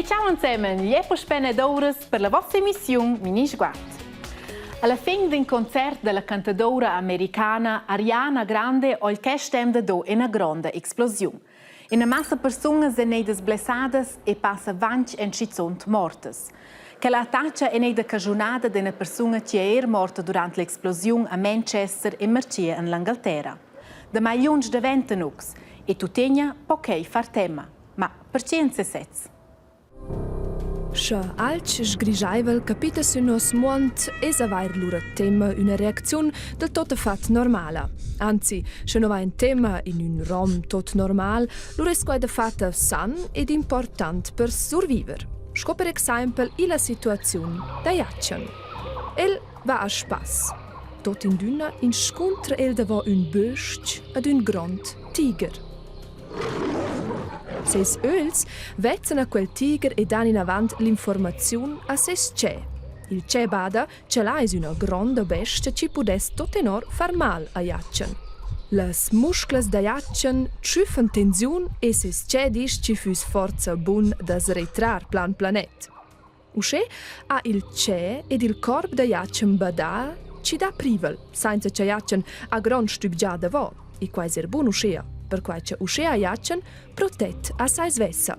E ciao insieme, liepo spenedores per la vostra emissione Mini Sguard. Alla fine del concerto della cantadora americana Ariana Grande ho il che stem da do una grande esplosione. Una massa persone sono blessate e passa 20 e 500 mortes. Che la attacca è nata cagionata di una persona che era morta durante l'esplosione a Manchester e Marcia in l'Inghilterra. Da milioni di ventenux e tuttavia poche far tema, ma pazienza sez. Scha alch sgrischaivel capita su nos mont es avair lura tema una reazione del tot fat normala. Anzi, se no va un tema in un rom tot normal, lura es quai de fatta san ed important per surviver. Sco per esempio la situazione da Jacchen. El va a spas. Tot in d'una in scontra el davo un bösch ad un grand tiger. Ses öls vezzan a quel tiger e dan in avant l'informazione a ses ce. Il ce bada ce l'ha es una grande bestia ci pudes tot enor far mal a Jacchen. Las muscles da Jacchen schüffen tensiun e ses ce dis ci füs forza bun das retrar plan planet. Usche ha il ce ed il corp da Jacchen bada ci da privel, senza ce Jacchen a grand stüb già da vo, e quai ser bun uschea. Per quai che uscea Jacchen protet a sais vessa.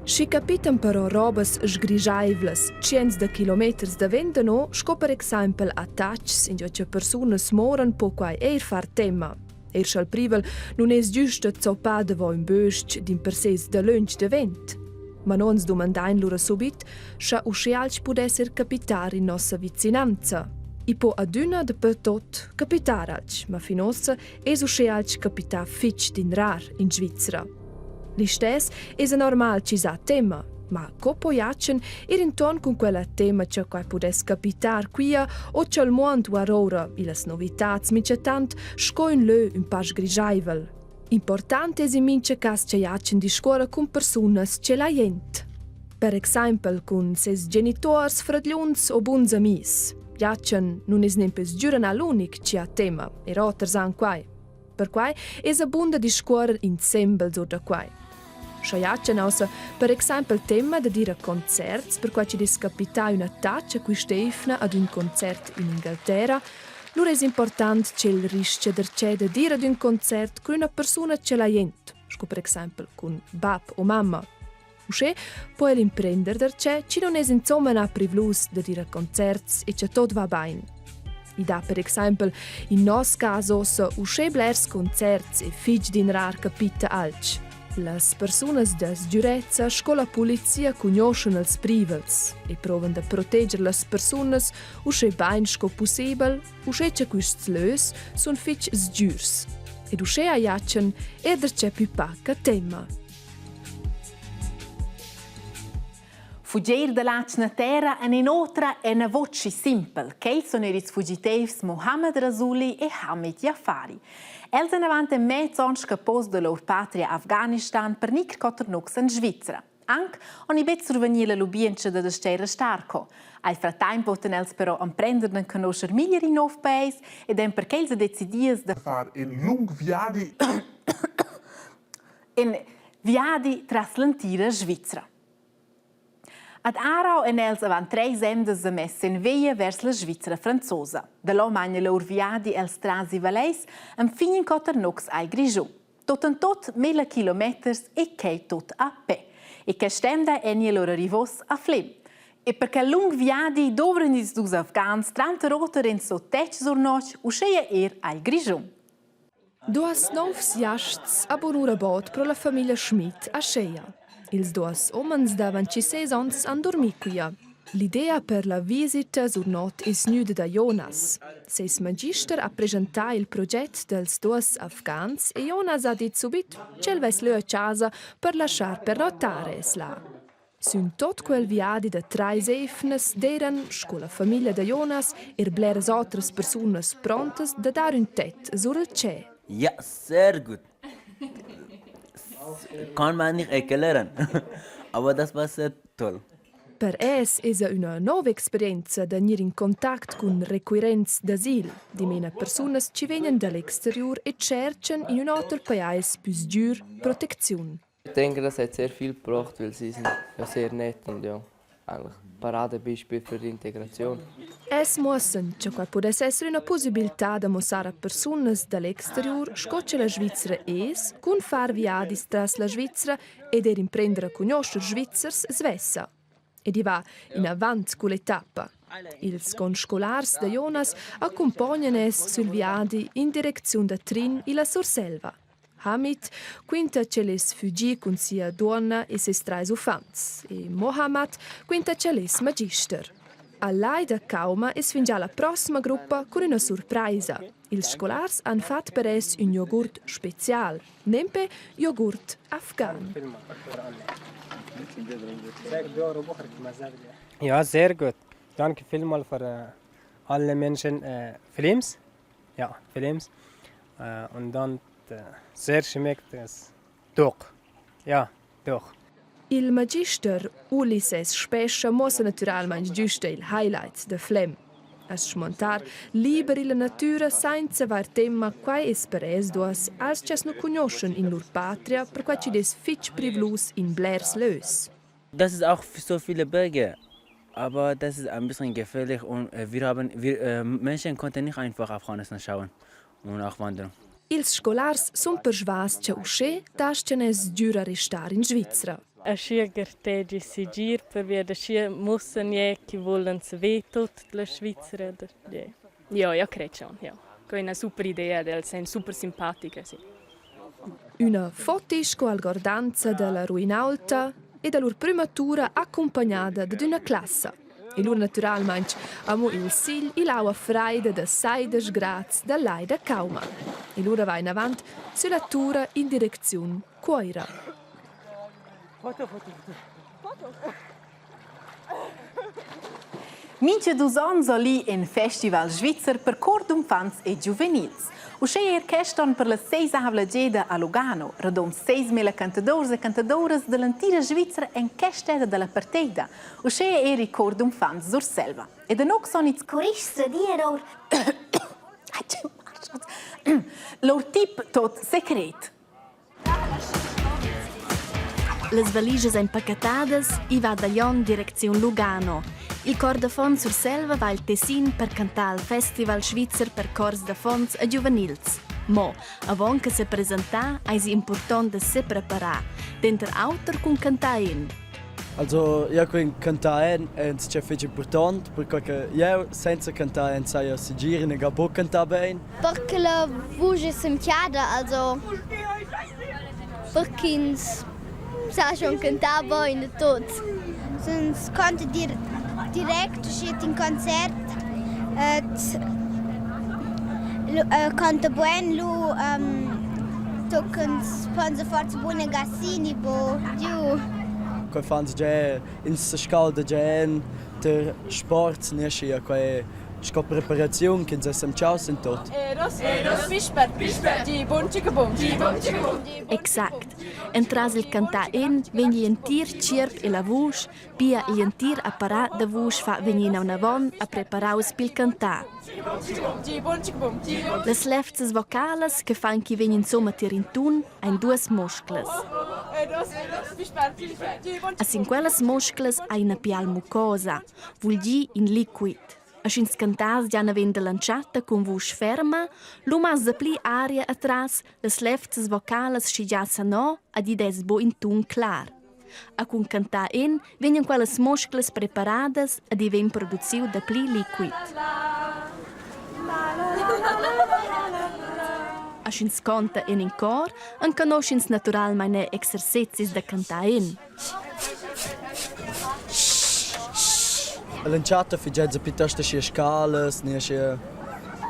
Si capitan però robes sgrischaivelas cients de kilometers da vendano, sco per esempio attacks in che personas moran po quai far tema. Schal privel non es giusto zoppa de vo un bösch din per ses de lunch de vent. Ma non s domandain lura subit, scha uscealch può esser capitar in nossa vicinanza. I po aduna de per tot capitaralch, ma finossa es uscealch capitar fitch din rar in Svizzera. L'istes es normal ci sa tema, ma copo Jacchen intorno con quella tema che quai pudes capitar quia o c'è il mondo war ora i las novitats mince tant scoin lö un pas grischaivel. Importante es in mince cas che Jacchen discorre con personas ce la jent. Per esempio con ses genitors, fradliuns o buns amis. Jacchen non es nempes giurana l'unic ci ha tema, e roters an quai. Per quai es abunda discorrer insieme so da quai. Scha Jacchen ausa, per esempio, tema da dire concerts, per quai ci discapita una taccia qui Stefna ad un concert in Inghilterra, lur es important che il risce derce da dire ad un concert con una persona ce la jent, sco per esempio con bab o mamma. Usche può l'imprender derce ci non es insomma na privlus da dire concerts e che tot va bain. I da per esempio in nos caso se usche blers concerts e fig din rar capita alch. Las personas das giurezza scola polizia conoscono els privels e provan da protegger las personas usche bain sco possibel, usche che quists lös sun fitch sgiurs. Ed usche a Jacchen derce più pacca tema. Fugir da lacna terra e inoltre è una voce simple, che sono i fuggitivi Mohammed Rasuli e Hamid Jafari. Els sono avanti mezz'anni scappati dalla loro patria Afghanistan per nicr coternux in Svizzera. Anche ogni bet survenire l'ubienza da stera starco. Al frattempo poten els però imprendere a conoscere migliori nuovi paesi ed è perché els decidies da fare in lung viadi in viadi tras l'antira Svizzera. Ad Aarau en els avant 3 emdes de messa in via vers la Svizzera franzosa. Da lo magna lor viadi els trasi valeis am fin in coternux ai Grigiu. Tot en tot 1000 kilometers e che tot a pe. E che stenda enie lor arrivos a Flim. E perché lung viadi dovren is dus afghans 30 roter in so tech surnoch uscheia ai Grigiu. Duas novs jasts a bonura bot pro la famiglia Schmidt a Scheia. Ils duas omens da 26 ans han dormit quia. L'idea per la visita sur not es gnüda da Jonas. Seis magister ha presentà il proget dels duas afghans e Jonas ha dit subit c'el ves lö a casa per lasciar per notare esla. Sun tot quel viadi da 3 efnes deran, sco la famiglia da Jonas, bleras otras personas prontas da dar un tet sur il ce. Ja, sehr gut. Kann man nicht erklären, aber das war sehr toll. Per es una nova esperienza da venire in contatto con requirents d'asil, di mena personas ci vengono dall'exterior e cercano in un altro paese più dur protezione. Ich denke, das hat sehr viel gebracht, weil sie sind ja sehr nett und ja, eigentlich Paradebeispiel für die Integration. Es muossen, che qua potesse essere una possibilità da mostrare a persone dall'exterior scocce la Svizzera es, con far viadis tras la Svizzera ed imprendere a conoscere Svizzers svessa. E di va in avanti con l'etappa. Ils conscolars de Jonas accompagnano es sul viadi in direzione da Trin e la Surselva. Hamid quinta che les fuggi con sia donna e ses trais ufants, e Mohammad quinta che les magister. Allai da Kauma es fin già la prossima gruppa con una sorpresa. Ils scolars han fat per es un yogurt special, nempe yogurt afghan. Ja, sehr gut. Danke vielmals für alle Menschen Films. Ja, Films. Und dann sehr schmeckt es. Doch. Ja, doch. Il magister Ulysses Spescia mossa naturalmente giusto il highlight de Flem. A smontar liber la natura senza var tema quai es per es duas als ches no conoscen in lur patria per quai ci des fitch privlus in Blairs lös. Das ist auch für so viele Berge. Aber das ist ein bisschen gefährlich und wir Menschen konnten nicht einfach Afghanistan schauen und auch wandern. Ils scolars sun persvas che usce tascen es giura restar in Svizzera. A scia gartegi si gir per via da scia mussen je che volen se ve tutta la Svizzera. Ja, io credo schon, ja. È una super idea, sono super simpatiche, sì. Una fotisco al gordanza della ruina alta e da lur prima tura accompagnata da una classe. E lur naturalmente amo il sil e l'aua freida da 6 gradi dall'ai da Kauma. E lur va in avanti sulla tura in direzione Coira. Mincha dos ans ali in Festival Svizzer per cordumfants e juvenils. Usce keston per la 6ª geda a Lugano, radom 6.000 cantadores e cantadoras dell'antiga Svizzera en kesteda della partida. Usce cordumfants Surselva. E da nog son its Corista dier lor tip tot secret. Les valiges empaquetadas i va da Lyon direzione Lugano. Il cor de fons sur selva va al Tessin per cantare al Festival Svizzer per cors de fons a juvenils. Mo, avon che se presenta, è importante se preparare, dentro autor con cantaen. Also, io con cantaen è importante perché io senza cantaen sai si girare e gabo cantare bene. Perché la voce è chiara, also perché sa schon cantare bene tutto. Sonst konnte dir direkt in Konzert konnte buen lu token sponsor forza buone gassini bo giù. Quei fans già in scalda già der sport nescia quei sco preparazione che se ciao sind tot. Exakt. Entras il cantaen vegni un tir cirp e la voce, pia il tir apparat da voce fa venina una von a preparaus pil cantar. Les leftes vocales che fan chi vegni insomma tir in tun ein duas muscles. A sin quelles muscles hai una pial mucosa, vul gi in liquid. Aschins cantas già n'avenda lanciata con voce ferma, l'umas da pli aria atras, les leftes vocales schi già sanò ad ides bo in tun clar. A con cantar en venien quelles muscles preparadas ad ven produziu da pli liquid. Aschins canta en cor, an conoscins naturalmein exercicis da cantar en. Lanciata figezza piuttosto scie scalas, nescia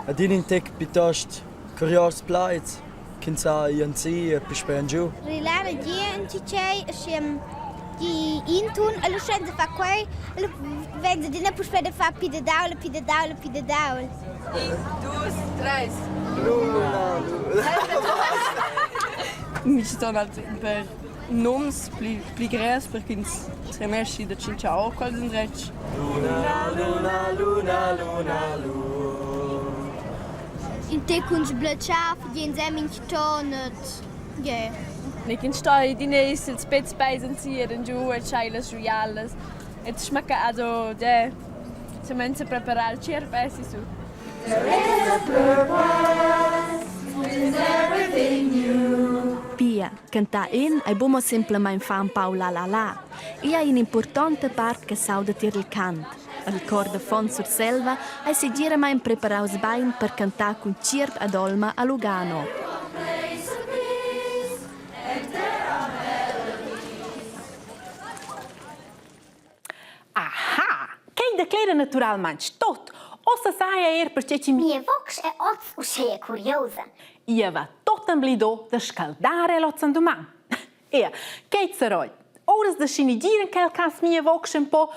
ad in tec piuttosto curios plaiz, kinsa ianzi pispen giù. Rilare gente c'è di intun allo scenza fa quei vende di ne puspede fa pide daul. 1, 2, 3. Mi stanno per noms pli gres perché ins tremesci da cinciao qual sind recht. Luna. In te kunst blachaf di insieme in tonet. Ja. Ne che sto di ne il spez paesen zieren giù e chailas juialas. Et schmecka also de se mense preparar cier pesi su. Pia, canta ai bomo semplamein fan pau la la la. E hai un'importante part che sauda tir il cant. Al cor de fond sur selva ai si gira mai preparaus bain per cantar con cirp ad olma a Lugano. Aha! Che declara naturalmente tot. Ossa sai perché ci Mie vox è oz uscea curiosa. Io va tot un blido da scaldare lo zanduman. E che sarò? Ora da scinigire che il cas mie vox un po'.